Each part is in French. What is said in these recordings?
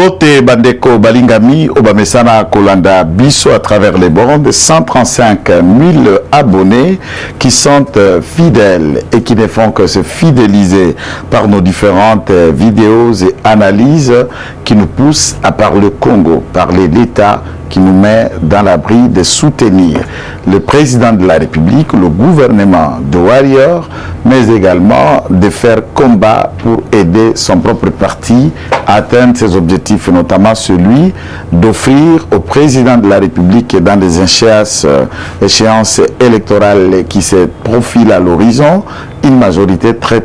Mbote Bandeko Balingami Obamesana Kolanda Bisso à travers les bornes, 135 000 abonnés qui sont fidèles et qui ne font que se fidéliser par nos différentes vidéos et analyses qui nous poussent à parler le Congo, parler l'État qui nous met dans l'abri de soutenir le président de la République, le gouvernement de Warrior, mais également de faire combat pour aider son propre parti à atteindre ses objectifs, notamment celui d'offrir au président de la République dans les échéances électorales qui se profilent à l'horizon, une majorité très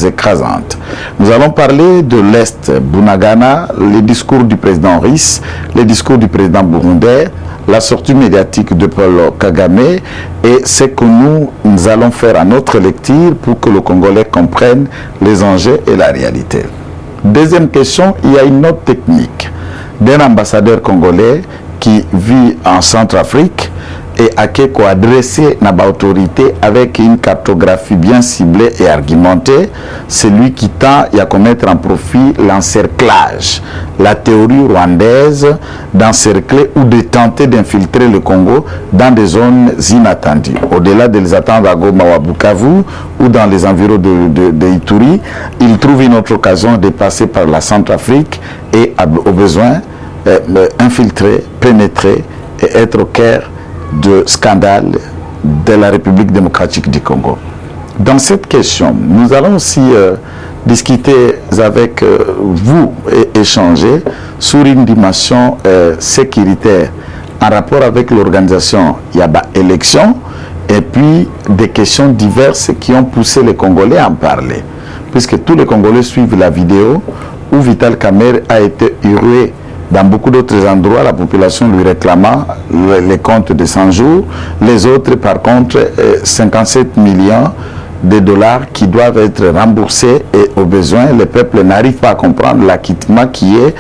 écrasante. Nous allons parler de l'Est, Bunagana, les discours du président russe, les discours du président burundais, la sortie médiatique de Paul Kagame et ce que nous allons faire à notre lecture pour que le Congolais comprenne les enjeux et la réalité. Deuxième question, il y a une autre technique d'un ambassadeur congolais qui vit en Centrafrique et à qui on adressé à l'autorité avec une cartographie bien ciblée et argumentée, c'est lui qui tend à commettre en profit l'encerclage, la théorie rwandaise d'encercler ou de tenter d'infiltrer le Congo dans des zones inattendues. Au-delà de les attendre à Goma ou à Bukavu ou dans les environs de Ituri, il trouve une autre occasion de passer par la Centrafrique et au besoin infiltrer, pénétrer et être au cœur de scandale de la République démocratique du Congo. Dans cette question, nous allons aussi discuter avec vous et échanger sur une dimension sécuritaire en rapport avec l'organisation Yaba élection et puis des questions diverses qui ont poussé les Congolais à en parler. Puisque tous les Congolais suivent la vidéo où Vital Kamerhe a été hué dans beaucoup d'autres endroits, la population lui réclamant les comptes de 100 jours. Les autres, par contre, 57 millions de dollars qui doivent être remboursés et au besoin, le peuple n'arrive pas à comprendre l'acquittement qui est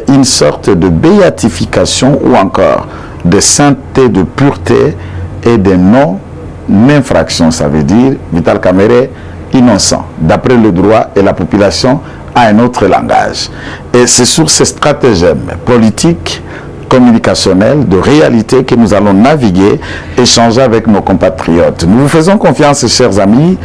une sorte de béatification ou encore de sainteté, de pureté et de non-infraction. Ça veut dire Vital Kamerhe innocent, d'après le droit et la population à un autre langage. Et c'est sur ces stratagèmes politiques, communicationnels, de réalité que nous allons naviguer, échanger avec nos compatriotes. Nous vous faisons confiance, chers amis.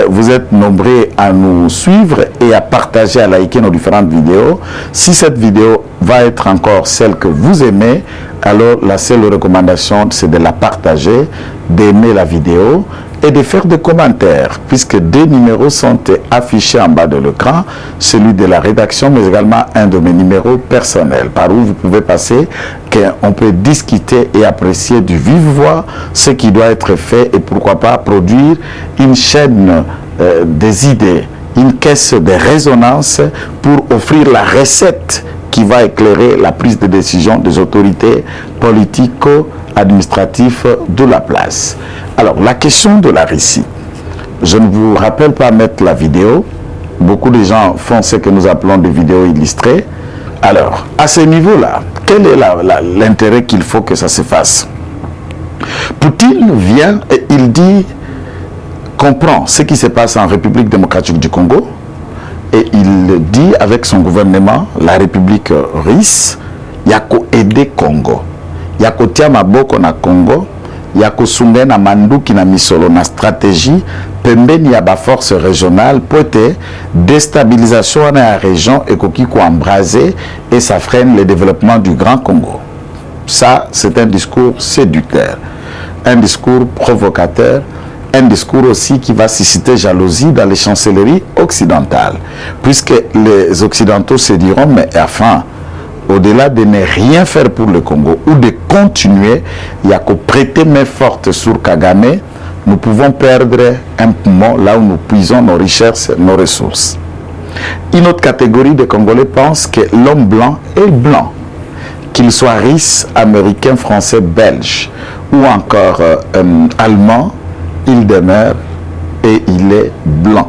Vous êtes nombreux à nous suivre et à partager, à liker nos différentes vidéos. Si cette vidéo va être encore celle que vous aimez, alors la seule recommandation, c'est de la partager, d'aimer la vidéo et de faire des commentaires, puisque deux numéros sont affichés en bas de l'écran, celui de la rédaction, mais également un de mes numéros personnels, par où vous pouvez passer, qu'on peut discuter et apprécier du vive voix ce qui doit être fait et pourquoi pas produire une chaîne des idées, une caisse de résonance pour offrir la recette qui va éclairer la prise de décision des autorités politico-administratives de la place. Alors, la question de la Russie. Je ne vous rappelle pas mettre la vidéo. Beaucoup de gens font ce que nous appelons des vidéos illustrées. Alors, à ce niveau-là, quel est l'intérêt qu'il faut que ça se fasse? Poutine vient et il dit, comprend ce qui se passe en République démocratique du Congo, et il dit avec son gouvernement, la République russe, il y a qu'à aider Congo. Il y a qu'à tirer maboko na Congo, il y a qu'à sunga na manduki na misolo na stratégie, pembeni ya ba force régionale pour être déstabilisation dans la région et qui embraser et ça freine le développement du Grand Congo. Ça, c'est un discours séducteur, un discours provocateur, un discours aussi qui va susciter jalousie dans les chancelleries occidentales, puisque les Occidentaux se diront, mais enfin, au-delà de ne rien faire pour le Congo ou de continuer, il n'y a qu'à prêter main forte sur Kagame, nous pouvons perdre un poumon là où nous puisons nos richesses, nos ressources. Une autre catégorie de Congolais pense que l'homme blanc est blanc, qu'il soit russe, américain, français, belge ou encore allemand, il demeure et il est blanc.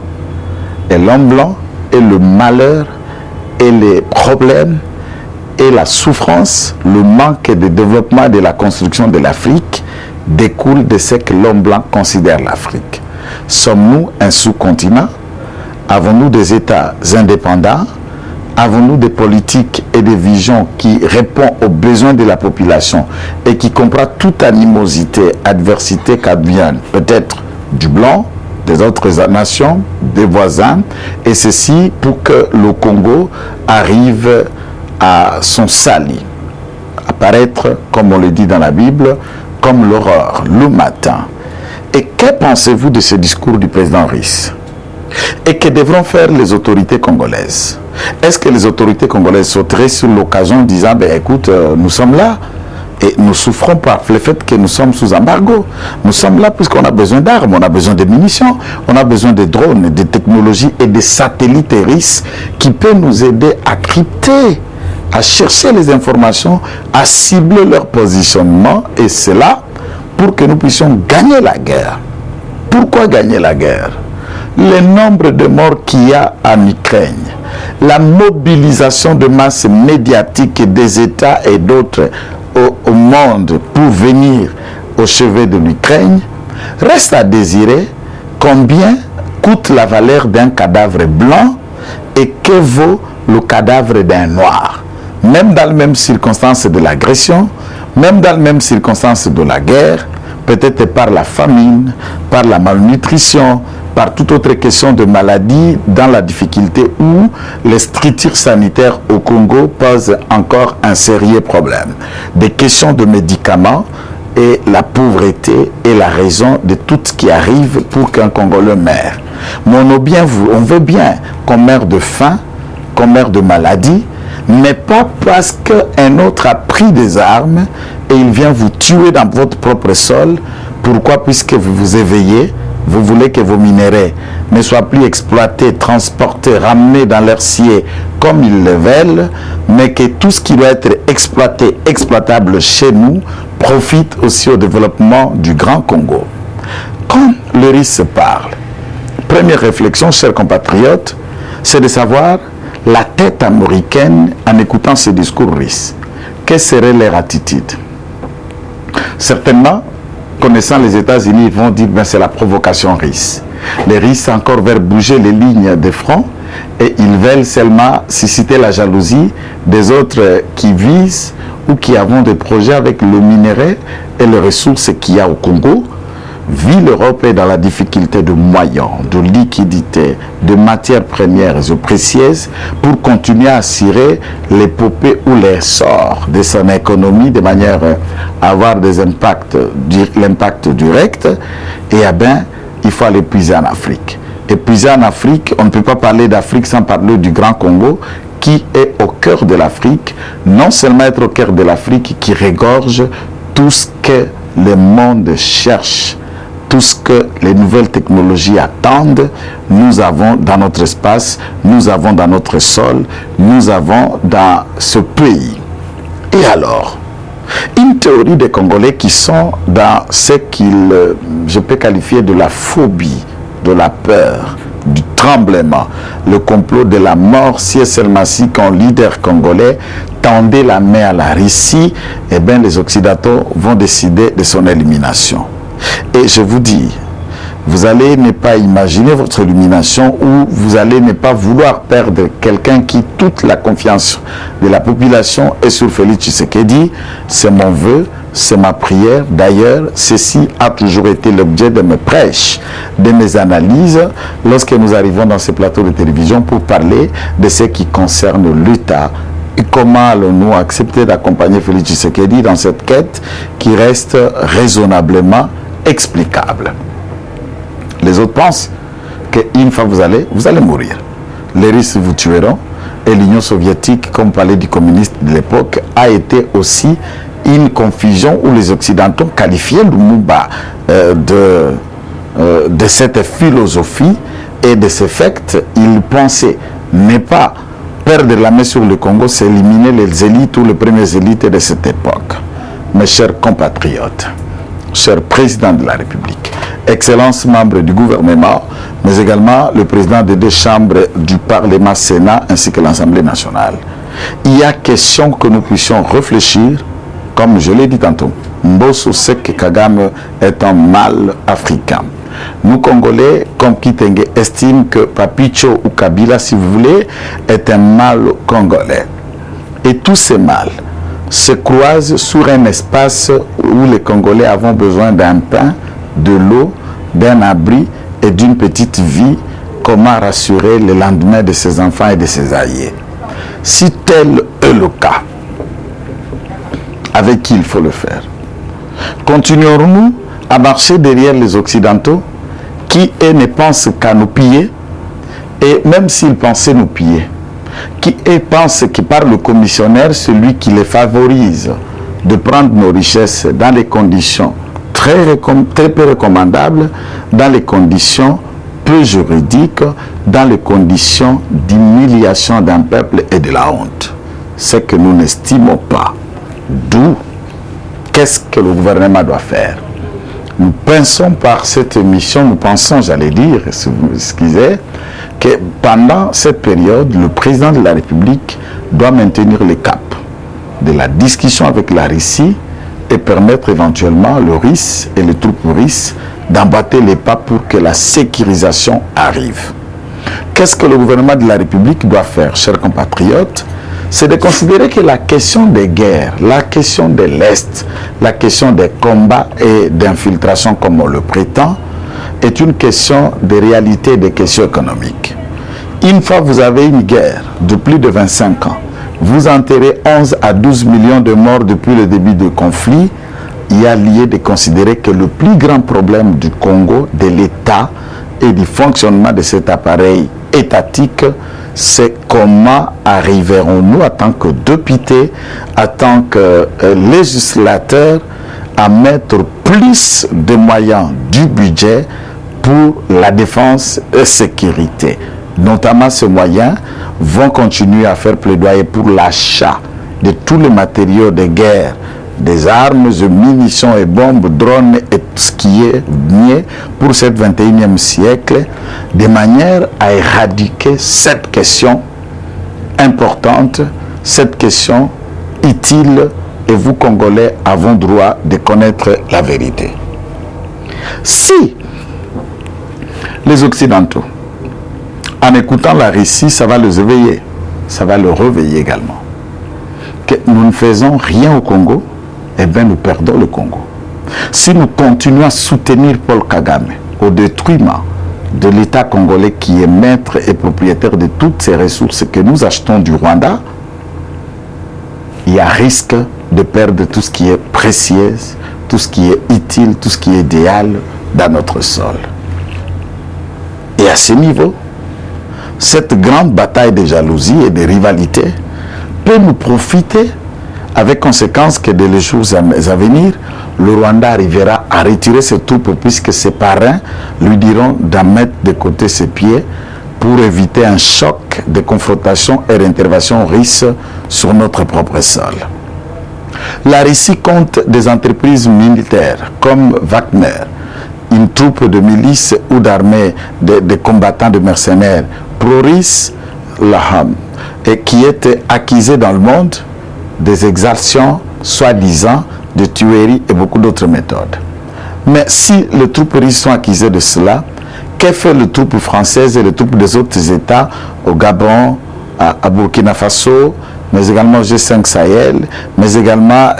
Et l'homme blanc est le malheur et les problèmes et la souffrance, le manque de développement de la construction de l'Afrique découle de ce que l'homme blanc considère l'Afrique. Sommes-nous un sous-continent? Avons-nous des États indépendants? Avons-nous des politiques et des visions qui répondent aux besoins de la population et qui comprennent toute animosité, adversité qu'advienne peut-être du blanc, des autres nations, des voisins, et ceci pour que le Congo arrive à son salut, apparaître, comme on le dit dans la Bible, comme l'aurore, le matin. Et que pensez-vous de ce discours du président Rhys? Et que devront faire les autorités congolaises? Est-ce que les autorités congolaises sauteraient sur l'occasion en disant, ben écoute, nous sommes là et nous souffrons par le fait que nous sommes sous embargo. Nous sommes là puisqu'on a besoin d'armes, on a besoin de munitions, on a besoin de drones, de technologies et de satellites RIS qui peuvent nous aider à crypter, à chercher les informations, à cibler leur positionnement, et cela pour que nous puissions gagner la guerre. Pourquoi gagner la guerre? Le nombre de morts qu'il y a en Ukraine, la mobilisation de masse médiatique des États et d'autres au monde pour venir au chevet de l'Ukraine, reste à désirer combien coûte la valeur d'un cadavre blanc et que vaut le cadavre d'un noir. Même dans les mêmes circonstances de l'agression, même dans les mêmes circonstances de la guerre, peut-être par la famine, par la malnutrition, par toute autre question de maladie, dans la difficulté où les structures sanitaires au Congo posent encore un sérieux problème. Des questions de médicaments et la pauvreté est la raison de tout ce qui arrive pour qu'un Congolais meure. Mais on veut bien qu'on meure de faim, qu'on meure de maladie, mais pas parce qu'un autre a pris des armes et il vient vous tuer dans votre propre sol. Pourquoi? Puisque vous vous éveillez, vous voulez que vos minéraux ne soient plus exploités, transportés, ramenés dans leur siège comme ils le veulent, mais que tout ce qui doit être exploité, exploitable chez nous, profite aussi au développement du Grand Congo. Quand le Rhys parle, première réflexion, chers compatriotes, c'est de savoir la tête américaine en écoutant ce discours Rhys. Quelle serait leur attitude? Certainement, connaissant les États-Unis, ils vont dire ben, c'est la provocation Rhys. Les Rhys encore veulent bouger les lignes de front et ils veulent seulement susciter la jalousie des autres qui visent ou qui avons des projets avec le minerai et les ressources qu'il y a au Congo. Vu l'Europe est dans la difficulté de moyens, de liquidités, de matières premières et précieuses pour continuer à assurer l'épopée ou les sorts de son économie de manière à avoir des impacts, l'impact direct, et eh bien, il faut aller puiser en Afrique. Et puiser en Afrique, on ne peut pas parler d'Afrique sans parler du Grand Congo, qui est au cœur de l'Afrique, non seulement être au cœur de l'Afrique, qui regorge tout ce que le monde cherche, tout ce que les nouvelles technologies attendent, nous avons dans notre espace, nous avons dans notre sol, nous avons dans ce pays. Et alors, une théorie des Congolais qui sont dans ce je peux qualifier de la phobie, de la peur, du tremblement, le complot de la mort, si et seulement si qu'un leader congolais tendait la main à la Russie, eh bien les Occidentaux vont décider de son élimination. Et je vous dis, vous allez ne pas imaginer votre illumination ou vous allez ne pas vouloir perdre quelqu'un qui toute la confiance de la population est sur Félix Tshisekedi. C'est mon vœu, c'est ma prière. D'ailleurs, ceci a toujours été l'objet de mes prêches, de mes analyses, lorsque nous arrivons dans ces plateaux de télévision pour parler de ce qui concerne l'État. Et comment allons-nous accepter d'accompagner Félix Tshisekedi dans cette quête qui reste raisonnablement explicable? Les autres pensent qu'une fois vous allez mourir. Les Russes vous tueront et l'Union soviétique, comme parlait du communiste de l'époque, a été aussi une confusion où les Occidentaux qualifiaient Lumumba de cette philosophie et de ce fait, ils pensaient ne pas perdre la main sur le Congo, c'est éliminer les élites ou les premières élites de cette époque. Mes chers compatriotes, cher président de la République, Excellences membres du gouvernement, mais également le président des deux chambres du Parlement Sénat ainsi que l'Assemblée nationale. Il y a question que nous puissions réfléchir, comme je l'ai dit tantôt, Mbosso Sek Kagame est un mal africain. Nous, Congolais, comme Kitenge, estiment que Papicho ou Kabila, si vous voulez, est un mal congolais. Et tous ces mâles se croisent sur un espace où les Congolais avons besoin d'un pain, de l'eau, d'un abri et d'une petite vie. Comment rassurer le lendemain de ses enfants et de ses alliés? Si tel est le cas, avec qui il faut le faire? Continuerons-nous à marcher derrière les Occidentaux qui, eux, ne pensent qu'à nous piller, et même s'ils pensaient nous piller, qui, eux, pensent que par le commissionnaire, celui qui les favorise de prendre nos richesses dans les conditions très peu recommandables, dans les conditions peu juridiques, dans les conditions d'humiliation d'un peuple et de la honte. C'est que nous n'estimons pas. D'où, qu'est-ce que le gouvernement doit faire? Nous pensons par cette émission, nous pensons, j'allais dire, si vous m'excusez, que pendant cette période, le président de la République doit maintenir le cap de la discussion avec la Russie et permettre éventuellement le RIS et les troupes russes d'emboîter les pas pour que la sécurisation arrive. Qu'est-ce que le gouvernement de la République doit faire, chers compatriotes? C'est de considérer que la question des guerres, la question de l'Est, la question des combats et d'infiltration, comme on le prétend, est une question de réalité et de questions économiques. Une fois que vous avez une guerre de plus de 25 ans, vous enterrez 11 à 12 millions de morts depuis le début du conflit, il y a lieu de considérer que le plus grand problème du Congo, de l'État et du fonctionnement de cet appareil étatique, c'est comment arriverons-nous en tant que députés, en tant que législateurs, à mettre plus de moyens du budget pour la défense et sécurité. Notamment, ces moyens vont continuer à faire plaidoyer pour l'achat de tous les matériaux de guerre, des armes, des munitions et bombes, drones et tout ce qui est mieux pour ce 21e siècle, de manière à éradiquer cette question importante, cette question utile, et vous, Congolais, avez droit de connaître la vérité. Si les Occidentaux, en écoutant la Russie, ça va les éveiller, ça va le réveiller également, que nous ne faisons rien au Congo, eh bien nous perdons le Congo. Si nous continuons à soutenir Paul Kagame au détriment de l'État congolais qui est maître et propriétaire de toutes ces ressources que nous achetons du Rwanda, il y a risque de perdre tout ce qui est précieux, tout ce qui est utile, tout ce qui est idéal dans notre sol. Et à ce niveau, cette grande bataille de jalousie et de rivalité peut nous profiter, avec conséquence que dans les jours à venir, le Rwanda arrivera à retirer ses troupes puisque ses parrains lui diront d'en mettre de côté ses pieds pour éviter un choc de confrontation et d'intervention russe sur notre propre sol. La Russie compte des entreprises militaires comme Wagner, une troupe de milices ou d'armées de combattants de mercenaires pro-russes, et qui est accusée dans le monde des exactions soi-disant de tueries et beaucoup d'autres méthodes. Mais si les troupes russes sont accusées de cela, qu'est fait les troupes françaises et les troupes des autres États au Gabon, à Burkina Faso, mais également au G5 Sahel, mais également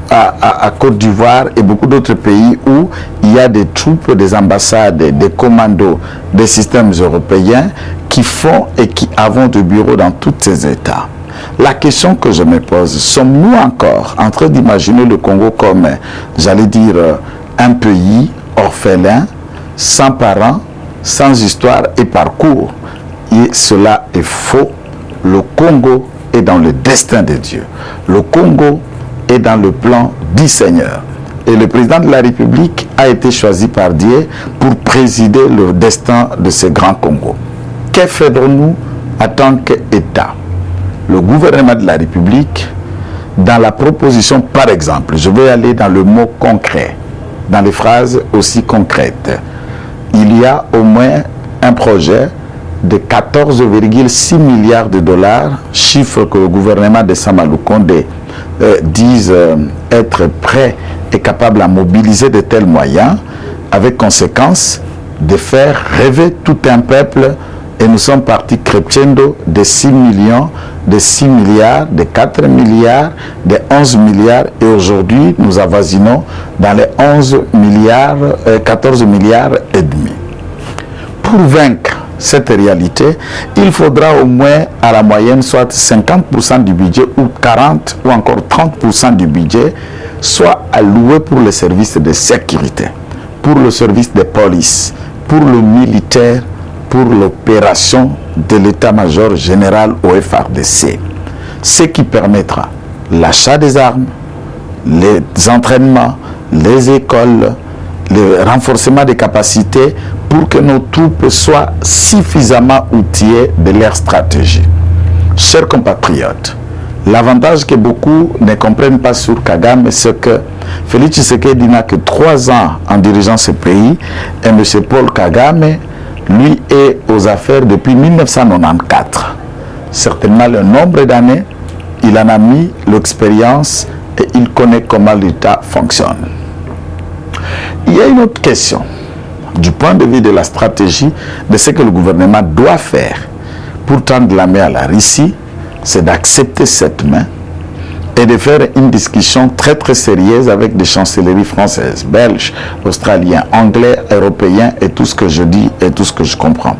à Côte d'Ivoire et beaucoup d'autres pays où il y a des troupes, des ambassades, des commandos, des systèmes européens qui font et qui avons des bureaux dans tous ces États. La question que je me pose, sommes-nous encore en train d'imaginer le Congo comme, j'allais dire, un pays orphelin, sans parents, sans histoire et parcours? Et cela est faux. Le Congo est dans le destin de Dieu. Le Congo est dans le plan du Seigneur. Et le président de la République a été choisi par Dieu pour présider le destin de ce grand Congo. Que faisons-nous en tant qu'État? Le gouvernement de la République, dans la proposition, par exemple, je vais aller dans le mot concret, dans les phrases aussi concrètes. Il y a au moins un projet de 14,6 milliards de dollars, chiffre que le gouvernement de Samalou Condé dise être prêt et capable à mobiliser de tels moyens, avec conséquence de faire rêver tout un peuple. Et nous sommes partis crescendo de 6 millions, de 6 milliards, de 4 milliards, de 11 milliards. Et aujourd'hui, nous avoisinons dans les 11 milliards, 14 milliards et demi. Pour vaincre cette réalité, il faudra au moins à la moyenne soit 50% du budget ou 40 ou encore 30% du budget soit alloué pour les services de sécurité, pour le service de police, pour le militaire, pour l'opération de l'état-major général au FARDC, ce qui permettra l'achat des armes, les entraînements, les écoles, le renforcement des capacités pour que nos troupes soient suffisamment outillées de leur stratégie. Chers compatriotes, l'avantage que beaucoup ne comprennent pas sur Kagame, c'est que Félix Tshisekedi n'a que 3 ans en dirigeant ce pays et M. Paul Kagame, lui, est aux affaires depuis 1994. Certainement le nombre d'années, il en a mis l'expérience et il connaît comment l'État fonctionne. Il y a une autre question, du point de vue de la stratégie, de ce que le gouvernement doit faire pour tendre la main à la Russie, c'est d'accepter cette main et de faire une discussion très très sérieuse avec des chancelleries françaises, belges, australiens, anglais, européens et tout ce que je dis et tout ce que je comprends,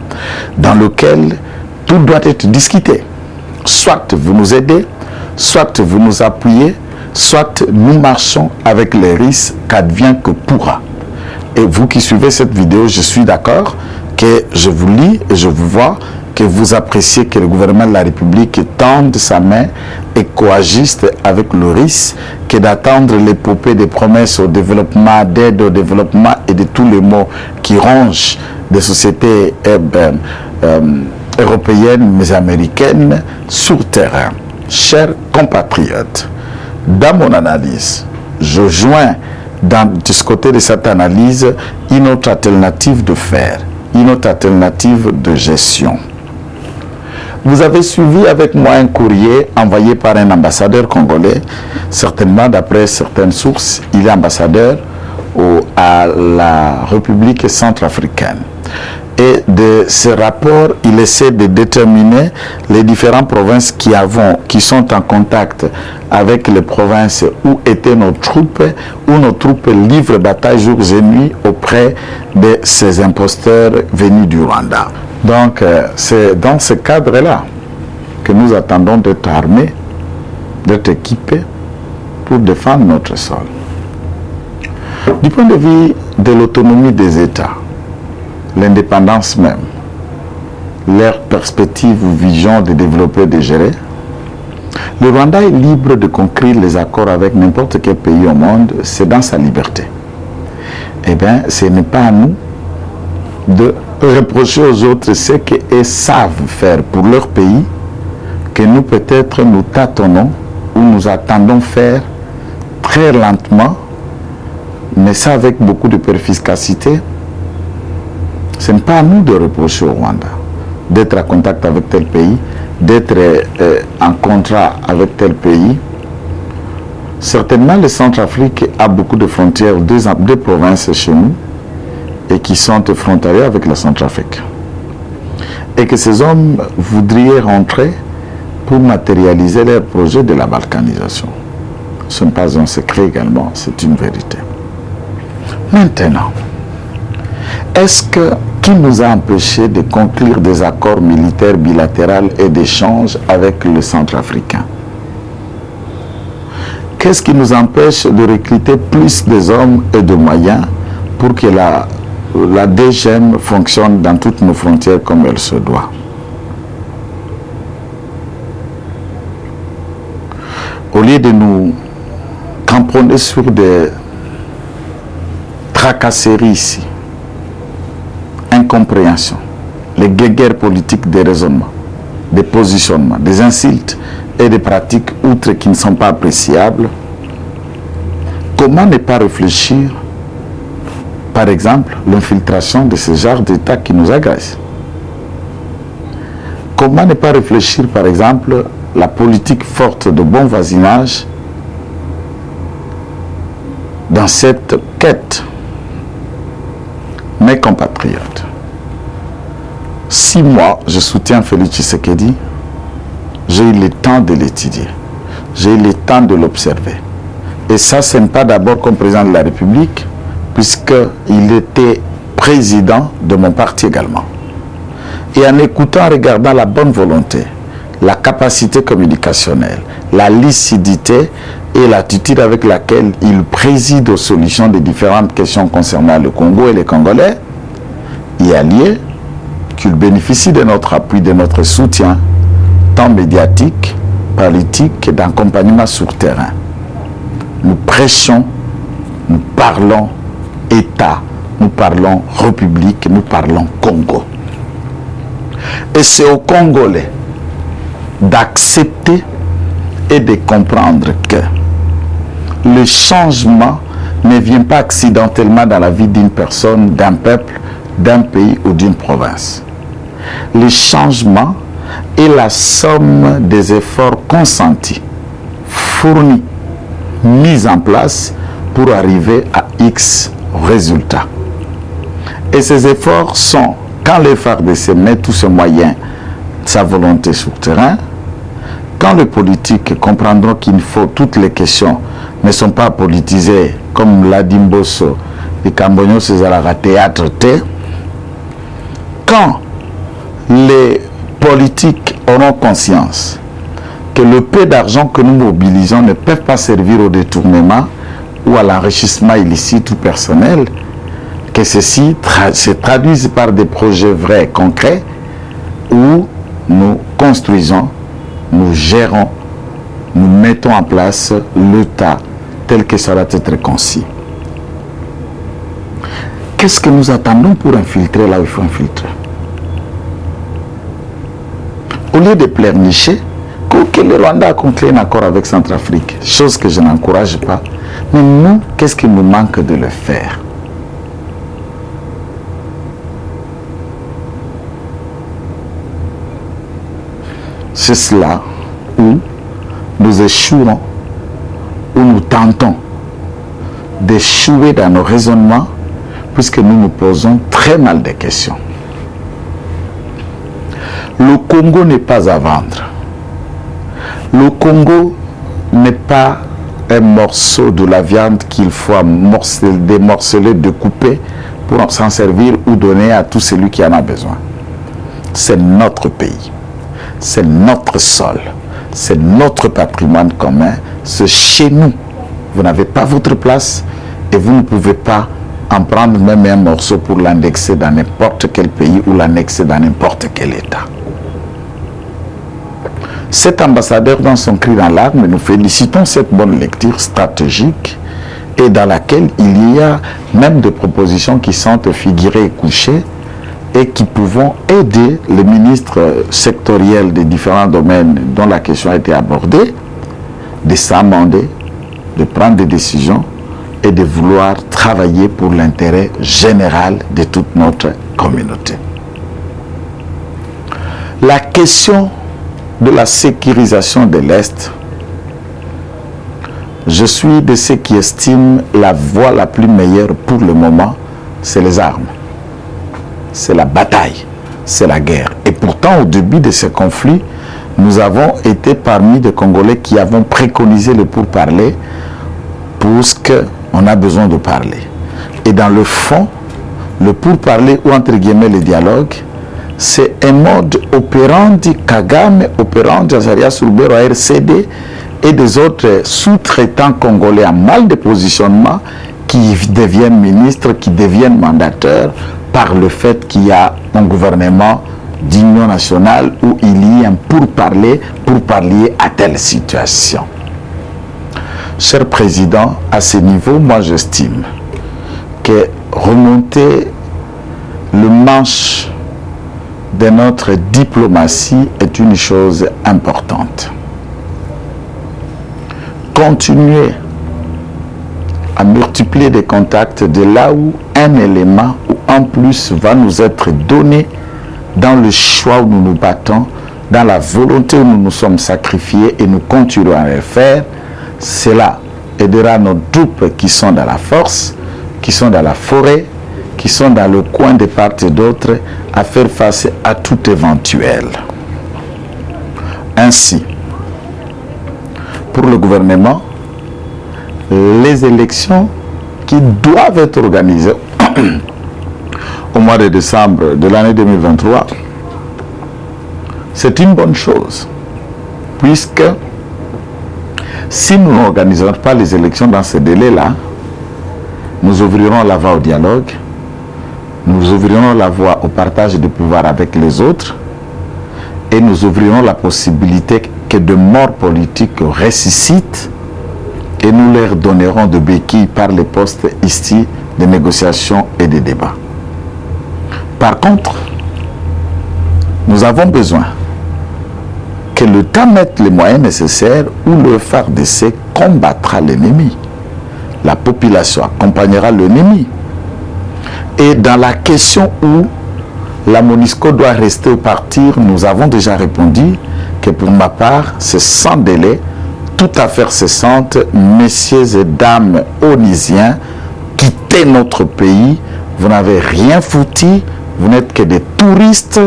dans lequel tout doit être discuté. Soit vous nous aidez, soit vous nous appuyez, soit nous marchons avec les risques qu'advient que pourra. Et vous qui suivez cette vidéo, je suis d'accord que je vous lis et je vous vois que vous appréciez que le gouvernement de la République tende sa main et coagisse avec le risque que d'attendre l'épopée des promesses au développement, d'aide au développement et de tous les mots qui rongent des sociétés européennes mais américaines sur terrain. Chers compatriotes, dans mon analyse, je joins de ce côté de cette analyse une autre alternative de faire, une autre alternative de gestion. Vous avez suivi avec moi un courrier envoyé par un ambassadeur congolais. Certainement, d'après certaines sources, il est ambassadeur à la République centrafricaine. Et de ce rapport, il essaie de déterminer les différentes provinces qui sont en contact avec les provinces où étaient nos troupes, où nos troupes livrent bataille jour et nuit auprès de ces imposteurs venus du Rwanda. Donc, c'est dans ce cadre-là que nous attendons d'être armés, d'être équipés pour défendre notre sol. Du point de vue de l'autonomie des États, l'indépendance même, leur perspective ou vision de développer et de gérer, le Rwanda est libre de conclure les accords avec n'importe quel pays au monde, c'est dans sa liberté. Eh bien, ce n'est pas à nous de reprocher aux autres ce qu'ils savent faire pour leur pays, que nous peut-être nous tâtonnons ou nous attendons faire très lentement, mais ça avec beaucoup de perspicacité. Ce n'est pas à nous de reprocher au Rwanda d'être en contact avec tel pays, d'être en contrat avec tel pays. Certainement, le Centrafrique a beaucoup de frontières, deux provinces chez nous, et qui sont frontaliers avec la Centrafrique. Et que ces hommes voudraient rentrer pour matérialiser leur projet de la balkanisation. Ce n'est pas un secret également, c'est une vérité. Maintenant, qui nous a empêché de conclure des accords militaires bilatéraux et d'échanges avec le Centrafricain? Qu'est-ce qui nous empêche de recruter plus des hommes et de moyens pour que la DGM fonctionne dans toutes nos frontières comme elle se doit? Au lieu de nous cramponner sur des tracasseries ici, incompréhension, les guerres politiques des raisonnements, des positionnements, des insultes et des pratiques outre qui ne sont pas appréciables, comment ne pas réfléchir, par exemple, l'infiltration de ce genre d'État qui nous agresse? Comment ne pas réfléchir, par exemple, la politique forte de bon voisinage dans cette quête Mes compatriotes, si moi je soutiens Félix Tshisekedi, j'ai eu le temps de l'étudier, j'ai eu le temps de l'observer. Et ça, ce n'est pas d'abord comme président de la République, puisqu'il était président de mon parti également. Et en écoutant, en regardant la bonne volonté, la capacité communicationnelle, la lucidité et l'attitude avec laquelle il préside aux solutions des différentes questions concernant le Congo et les Congolais, il y a lieu qu'il bénéficie de notre appui, de notre soutien, tant médiatique, politique que d'accompagnement sur terrain. Nous prêchons, nous parlons État, nous parlons République, nous parlons Congo. Et c'est aux Congolais d'accepter et de comprendre que le changement ne vient pas accidentellement dans la vie d'une personne, d'un peuple, d'un pays ou d'une province. Le changement est la somme des efforts consentis, fournis, mis en place pour arriver à X résultats. Et ces efforts sont, quand les FARDC met tous ses moyens, sa volonté sur terrain, quand les politiques comprendront qu'il faut toutes les questions ne sont pas politisées, comme l'a dit Mbosso, les Cambognos, César théâtre T, quand les politiques auront conscience que le peu d'argent que nous mobilisons ne peuvent pas servir au détournement ou à l'enrichissement illicite ou personnel, que ceci se traduise par des projets vrais, concrets, où nous construisons, nous gérons, nous mettons en place l'État tel que ça va être concis. Qu'est-ce que nous attendons pour infiltrer là où il faut infiltrer? Au lieu de pleurnicher, que le Rwanda a conclu un accord avec Centrafrique, chose que je n'encourage pas, mais nous, qu'est-ce qui nous manque de le faire? C'est cela où nous échouons, où nous tentons d'échouer dans nos raisonnements, puisque nous nous posons très mal des questions. Le Congo n'est pas à vendre. Le Congo n'est pas un morceau de la viande qu'il faut démorceler, découper pour s'en servir ou donner à tout celui qui en a besoin. C'est notre pays, c'est notre sol, c'est notre patrimoine commun, c'est chez nous. Vous n'avez pas votre place et vous ne pouvez pas en prendre même un morceau pour l'indexer dans n'importe quel pays ou l'annexer dans n'importe quel État. Cet ambassadeur, dans son cri dans l'arme, nous félicitons cette bonne lecture stratégique et dans laquelle il y a même des propositions qui sont figurées et couchées et qui pouvons aider les ministres sectoriels des différents domaines dont la question a été abordée, de s'amender, de prendre des décisions et de vouloir travailler pour l'intérêt général de toute notre communauté. La question de la sécurisation de l'Est, je suis de ceux qui estiment la voie la plus meilleure pour le moment, c'est les armes. C'est la bataille, c'est la guerre. Et pourtant, au début de ce conflit, nous avons été parmi des Congolais qui avons préconisé le pourparler pour ce qu'on a besoin de parler. Et dans le fond, le pourparler ou entre guillemets le dialogue, c'est un mode opérandi Kagame, opérandi Azaria Soulbero, RCD et des autres sous-traitants congolais en mal de positionnement qui deviennent ministres, qui deviennent mandateurs par le fait qu'il y a un gouvernement d'union nationale où il y a un pourparler à telle situation. Cher Président, à ce niveau, moi j'estime que remonter le manche de notre diplomatie est une chose importante. Continuer à multiplier des contacts de là où un élément ou un plus va nous être donné dans le choix où nous nous battons, dans la volonté où nous nous sommes sacrifiés et nous continuons à le faire, cela aidera nos troupes qui sont dans la force, qui sont dans la forêt, qui sont dans le coin de part et d'autre à faire face à tout éventuel. Ainsi, pour le gouvernement, les élections qui doivent être organisées au mois de décembre de l'année 2023, c'est une bonne chose, puisque si nous n'organisons pas les élections dans ce délai-là, nous ouvrirons la voie au dialogue, nous ouvrirons la voie au partage de pouvoir avec les autres, et nous ouvrirons la possibilité que de morts politiques ressuscitent, et nous leur donnerons de béquilles par les postes ici de négociation et de débat. Par contre, nous avons besoin que l'État mette les moyens nécessaires où le FARDC combattra l'ennemi. La population accompagnera l'ennemi. Et dans la question où la MONUSCO doit rester ou partir, nous avons déjà répondu que pour ma part, c'est sans délai, toute affaire cessante, messieurs et dames onisiens, quittez notre pays, vous n'avez rien foutu, vous n'êtes que des touristes,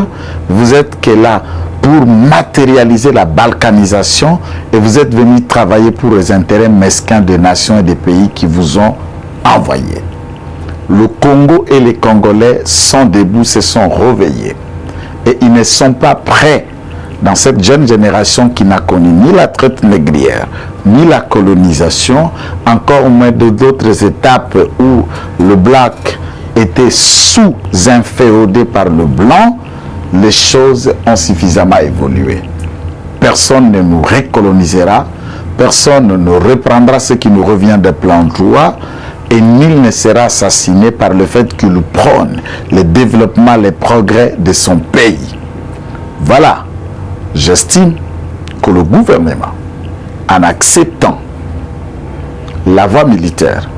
vous êtes que là pour matérialiser la balkanisation et vous êtes venus travailler pour les intérêts mesquins des nations et des pays qui vous ont envoyés. Le Congo et les Congolais sont debout, se sont réveillés. Et ils ne sont pas prêts dans cette jeune génération qui n'a connu ni la traite négrière, ni la colonisation, encore moins d'autres étapes où le black était sous-inféodé par le blanc, les choses ont suffisamment évolué. Personne ne nous recolonisera, personne ne reprendra ce qui nous revient de plein droit, et nul ne sera assassiné par le fait qu'il prône le développement, les progrès de son pays. Voilà, j'estime que le gouvernement, en acceptant la voie militaire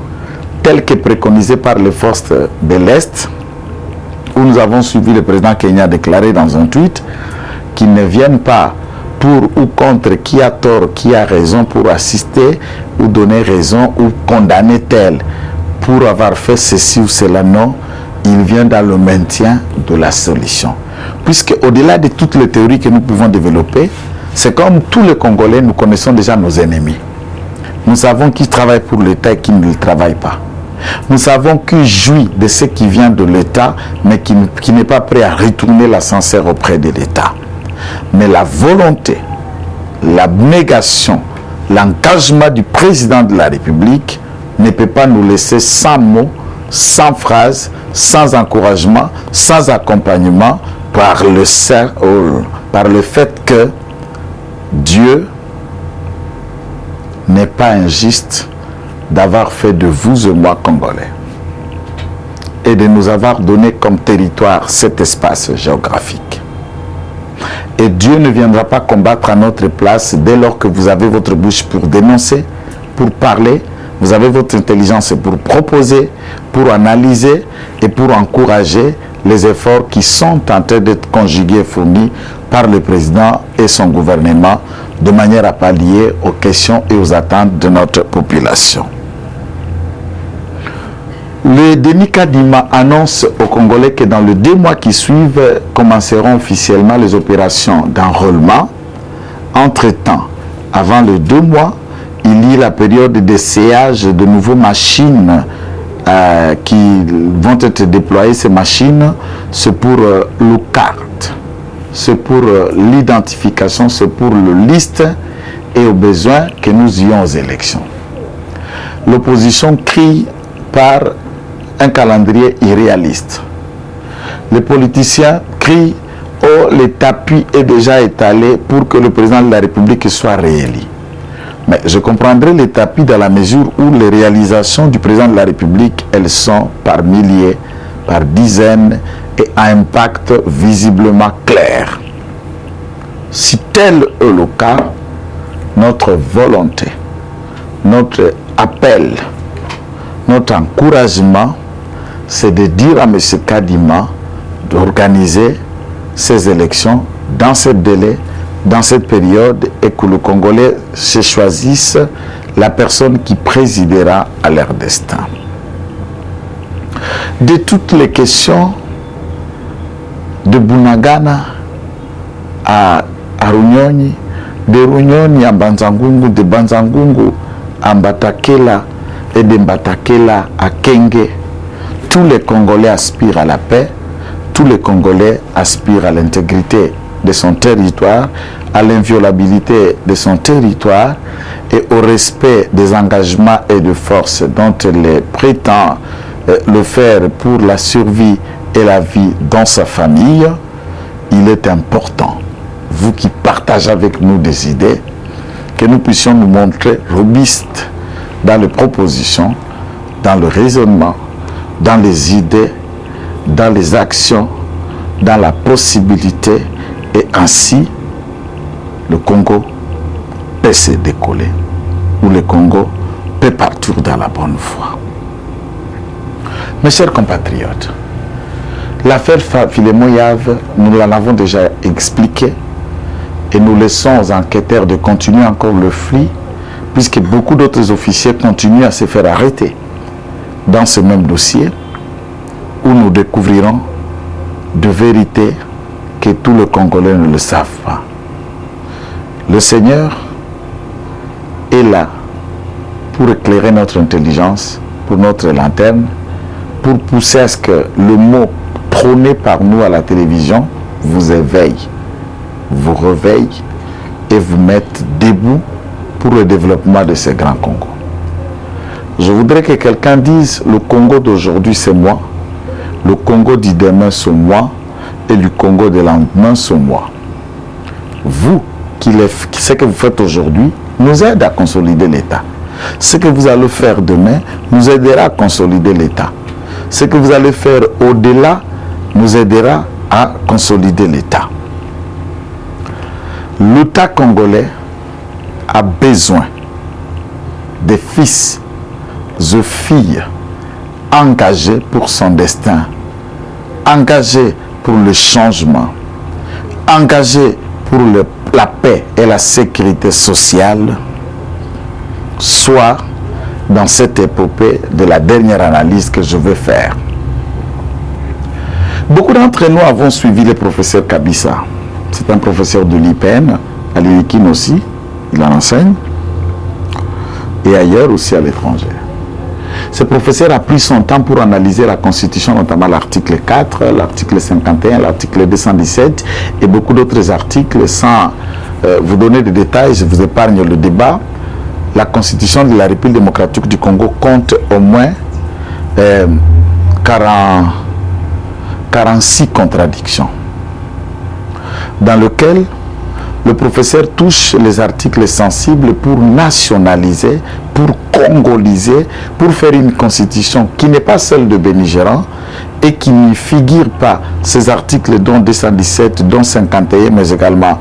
telle que préconisée par les forces de l'Est, où nous avons suivi le président Kenya déclarer dans un tweet qu'ils ne viennent pas pour ou contre, qui a tort, qui a raison, pour assister ou donner raison ou condamner tel pour avoir fait ceci ou cela. Non, il vient dans le maintien de la solution. Puisque au-delà de toutes les théories que nous pouvons développer, c'est comme tous les Congolais, nous connaissons déjà nos ennemis. Nous savons qui travaille pour l'État et qui ne le travaille pas. Nous savons qui jouit de ce qui vient de l'État, mais qui n'est pas prêt à retourner l'ascenseur auprès de l'État. Mais la volonté, l'abnégation, l'engagement du président de la République ne peut pas nous laisser sans mots, sans phrases, sans encouragement, sans accompagnement, par le fait que Dieu n'est pas injuste d'avoir fait de vous et moi Congolais et de nous avoir donné comme territoire cet espace géographique. Et Dieu ne viendra pas combattre à notre place dès lors que vous avez votre bouche pour dénoncer, pour parler, vous avez votre intelligence pour proposer, pour analyser et pour encourager les efforts qui sont en train d'être conjugués et fournis par le président et son gouvernement de manière à pallier aux questions et aux attentes de notre population. Le Denis Kadima annonce aux Congolais que dans les 2 mois qui suivent commenceront officiellement les opérations d'enrôlement. Entre-temps, avant les 2 mois, il y a la période d'essayage de nouvelles machines qui vont être déployées. Ces machines, c'est pour le carte, c'est pour l'identification, c'est pour le liste et au besoin que nous ayons aux élections. L'opposition crie par un calendrier irréaliste. Les politiciens crient « Oh, le tapis est déjà étalé pour que le président de la République soit réélu ». Mais je comprendrai les tapis dans la mesure où les réalisations du président de la République, elles sont par milliers, par dizaines et à impact visiblement clair. Si tel est le cas, notre volonté, notre appel, notre encouragement, c'est de dire à M. Kadima d'organiser ces élections dans ce délai, dans cette période, et que le Congolais se choisisse la personne qui présidera à leur destin. de toutes les questions de Bunagana à Runyonyi, de Runyonyi à Banzangungu, de Banzangungu à Mbatakela et de Mbatakela à Kenge. Tous les Congolais aspirent à la paix, tous les Congolais aspirent à l'intégrité de son territoire, à l'inviolabilité de son territoire et au respect des engagements et de forces dont il prétend le faire pour la survie et la vie dans sa famille. Il est important, vous qui partagez avec nous des idées, que nous puissions nous montrer robustes dans les propositions, dans le raisonnement, dans les idées, dans les actions, dans la possibilité, et ainsi le Congo peut se décoller, ou le Congo peut partir dans la bonne voie. Mes chers compatriotes, l'affaire Philémon Yave, nous l'avons déjà expliqué et nous laissons aux enquêteurs de continuer encore le flux, puisque beaucoup d'autres officiers continuent à se faire arrêter dans ce même dossier, où nous découvrirons de vérités que tous les Congolais ne le savent pas. Le Seigneur est là pour éclairer notre intelligence, pour notre lanterne, pour pousser à ce que le mot prôné par nous à la télévision vous éveille, vous réveille et vous mette debout pour le développement de ce grand Congo. Je voudrais que quelqu'un dise: le Congo d'aujourd'hui c'est moi, le Congo du demain c'est moi et le Congo de lendemain c'est moi. Vous, ce que vous faites aujourd'hui nous aide à consolider l'État. Ce que vous allez faire demain nous aidera à consolider l'État. Ce que vous allez faire au-delà nous aidera à consolider l'État. L'État congolais a besoin des fils et filles engagés pour son destin, engagés pour le changement, engagés pour la paix et la sécurité sociale, soit dans cette épopée de la dernière analyse que je vais faire. Beaucoup d'entre nous avons suivi le professeur Kabissa. C'est un professeur de l'IPN, à l'UNIKIN aussi, il en enseigne, et ailleurs aussi à l'étranger. Ce professeur a pris son temps pour analyser la Constitution, notamment l'article 4, l'article 51, l'article 217 et beaucoup d'autres articles. Sans vous donner des détails, je vous épargne le débat. La Constitution de la République démocratique du Congo compte au moins 46 contradictions, dans lesquelles le professeur touche les articles sensibles pour nationaliser, pour congoliser, pour faire une constitution qui n'est pas celle de Bénigérant et qui ne figure pas ces articles dont 217, dont 51, mais également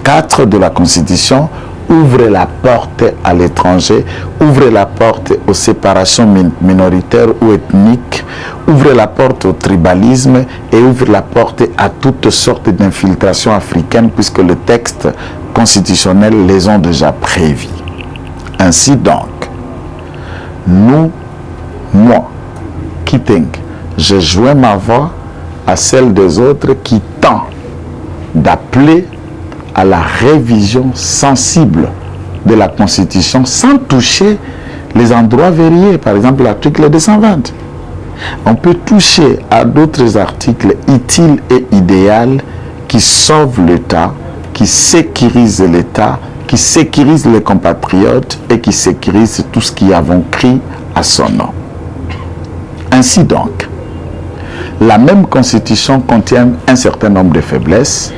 4 de la constitution, ouvre la porte à l'étranger, ouvre la porte aux séparations minoritaires ou ethniques, ouvre la porte au tribalisme et ouvre la porte à toutes sortes d'infiltrations africaines puisque le texte constitutionnel les ont déjà prévues. Ainsi donc, moi, Kiteng, je joins ma voix à celle des autres qui tentent d'appeler à la révision sensible de la Constitution sans toucher les endroits verrouillés, par exemple l'article 220. On peut toucher à d'autres articles utiles et idéaux qui sauvent l'État, qui sécurisent l'État, qui sécurisent les compatriotes et qui sécurisent tout ce qui avons cri à son nom. Ainsi donc, la même Constitution contient un certain nombre de faiblesses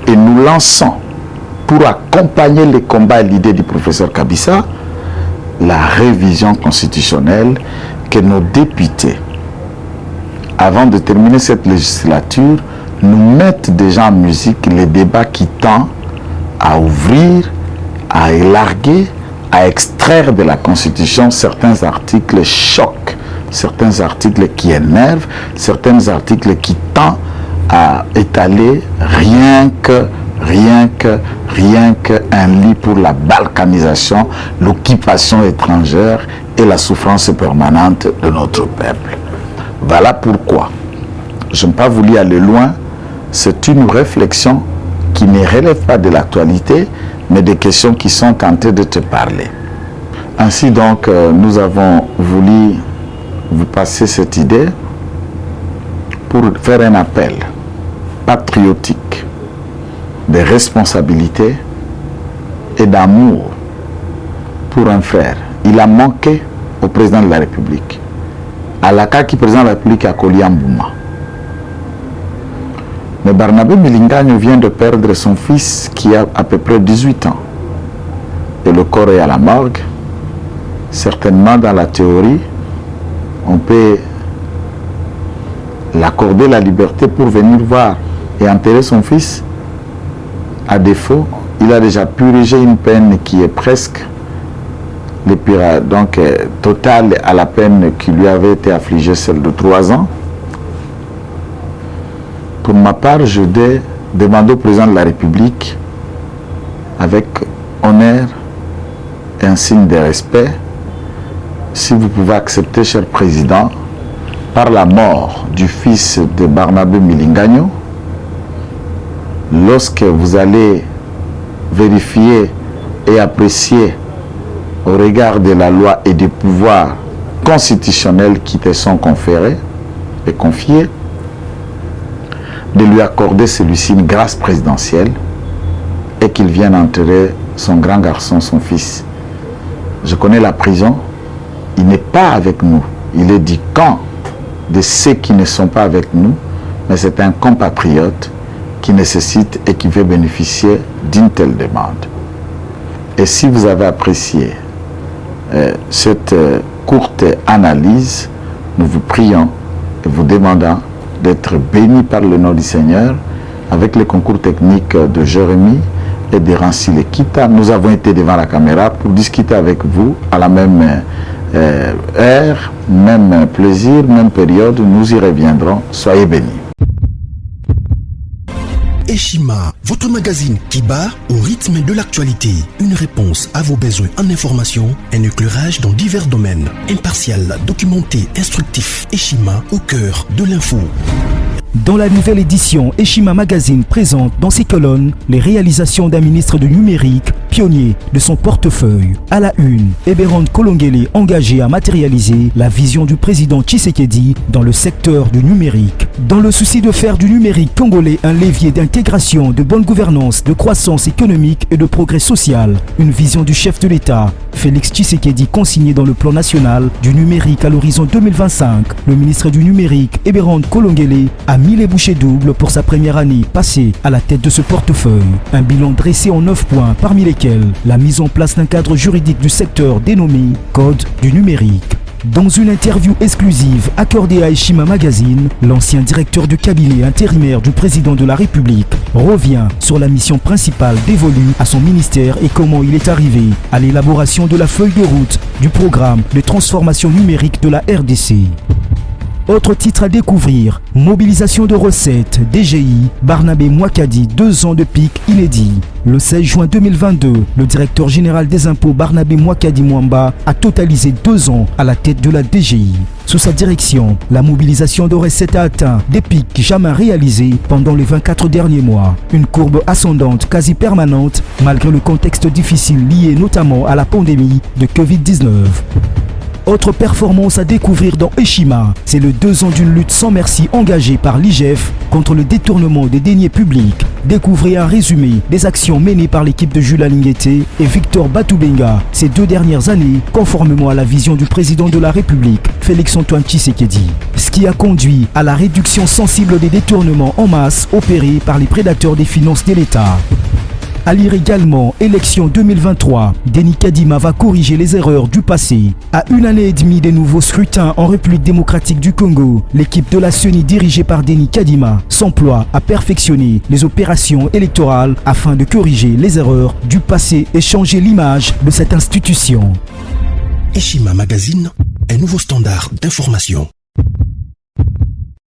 et nous lançons, pour accompagner les combats et l'idée du professeur Kabissa, la révision constitutionnelle que nos députés, avant de terminer cette législature, nous mettent déjà en musique les débats qui tendent à ouvrir, à élarguer, à extraire de la Constitution certains articles chocs, certains articles qui énervent, certains articles qui tendent à étaler rien qu'un lit pour la balkanisation, l'occupation étrangère et la souffrance permanente de notre peuple. Voilà pourquoi je n'ai pas voulu aller loin. C'est une réflexion qui ne relève pas de l'actualité, mais des questions qui sont tentées de te parler. Ainsi donc, nous avons voulu vous passer cette idée pour faire un appel patriotique de responsabilité et d'amour pour un frère. Il a manqué au président de la République. Alaka qui président de la République a Koliambouma. Mais Barnabé Milingagno vient de perdre son fils qui a à peu près 18 ans. Et le corps est à la morgue. Certainement dans la théorie, on peut l'accorder la liberté pour venir voir et enterrer son fils. À défaut, il a déjà purgé une peine qui est presque totale à la peine qui lui avait été affligée, celle de 3 ans. Pour ma part, je demande au président de la République, avec honneur et un signe de respect, si vous pouvez accepter, cher président, par la mort du fils de Barnabé Milingagno, lorsque vous allez vérifier et apprécier au regard de la loi et des pouvoirs constitutionnels qui te sont conférés et confiés, de lui accorder celui-ci une grâce présidentielle et qu'il vienne enterrer son grand garçon, son fils. Je connais la prison, il n'est pas avec nous. Il est du camp de ceux qui ne sont pas avec nous, mais c'est un compatriote qui nécessite et qui veut bénéficier d'une telle demande. Et si vous avez apprécié cette courte analyse, nous vous prions et vous demandons d'être bénis par le nom du Seigneur avec le concours technique de Jérémie et de Rancy Lekita. Nous avons été devant la caméra pour discuter avec vous à la même heure, même plaisir, même période. Nous y reviendrons. Soyez bénis. Eshima, votre magazine qui bat au rythme de l'actualité. Une réponse à vos besoins en information, un éclairage dans divers domaines. Impartial, documenté, instructif. Eshima au cœur de l'info. Dans la nouvelle édition, Eshima Magazine présente dans ses colonnes les réalisations d'un ministre du numérique, pionnier de son portefeuille. À la une, Eberhard Kolongele engagé à matérialiser la vision du président Tshisekedi dans le secteur du numérique. Dans le souci de faire du numérique congolais un levier d'intégration, de bonne gouvernance, de croissance économique et de progrès social, une vision du chef de l'État, Félix Tshisekedi, consignée dans le plan national du numérique à l'horizon 2025. Le ministre du numérique, Eberhard Kolongele, a mis les bouchées doubles pour sa première année passée à la tête de ce portefeuille. Un bilan dressé en 9 points, parmi lesquels la mise en place d'un cadre juridique du secteur dénommé Code du numérique. Dans une interview exclusive accordée à Eshima Magazine, l'ancien directeur du cabinet intérimaire du président de la République revient sur la mission principale dévolue à son ministère et comment il est arrivé à l'élaboration de la feuille de route du programme de transformation numérique de la RDC. Autre titre à découvrir, mobilisation de recettes, DGI, Barnabé Mouakadi, 2 ans de pic inédit. Le 16 juin 2022, le directeur général des impôts Barnabé Mouakadi Mwamba a totalisé 2 ans à la tête de la DGI. Sous sa direction, la mobilisation de recettes a atteint des pics jamais réalisés pendant les 24 derniers mois. Une courbe ascendante quasi permanente malgré le contexte difficile lié notamment à la pandémie de Covid-19. Autre performance à découvrir dans Eshima, c'est le 2 ans d'une lutte sans merci engagée par l'IGF contre le détournement des deniers publics. Découvrez un résumé des actions menées par l'équipe de Jules Alingueté et Victor Batoubenga ces 2 dernières années, conformément à la vision du président de la République, Félix-Antoine Tshisekedi. Ce qui a conduit à la réduction sensible des détournements en masse opérés par les prédateurs des finances de l'État. À lire également, élection 2023, Denis Kadima va corriger les erreurs du passé. À 1 année et demie des nouveaux scrutins en République démocratique du Congo, l'équipe de la CENI dirigée par Denis Kadima s'emploie à perfectionner les opérations électorales afin de corriger les erreurs du passé et changer l'image de cette institution. Eshima Magazine, un nouveau standard d'information.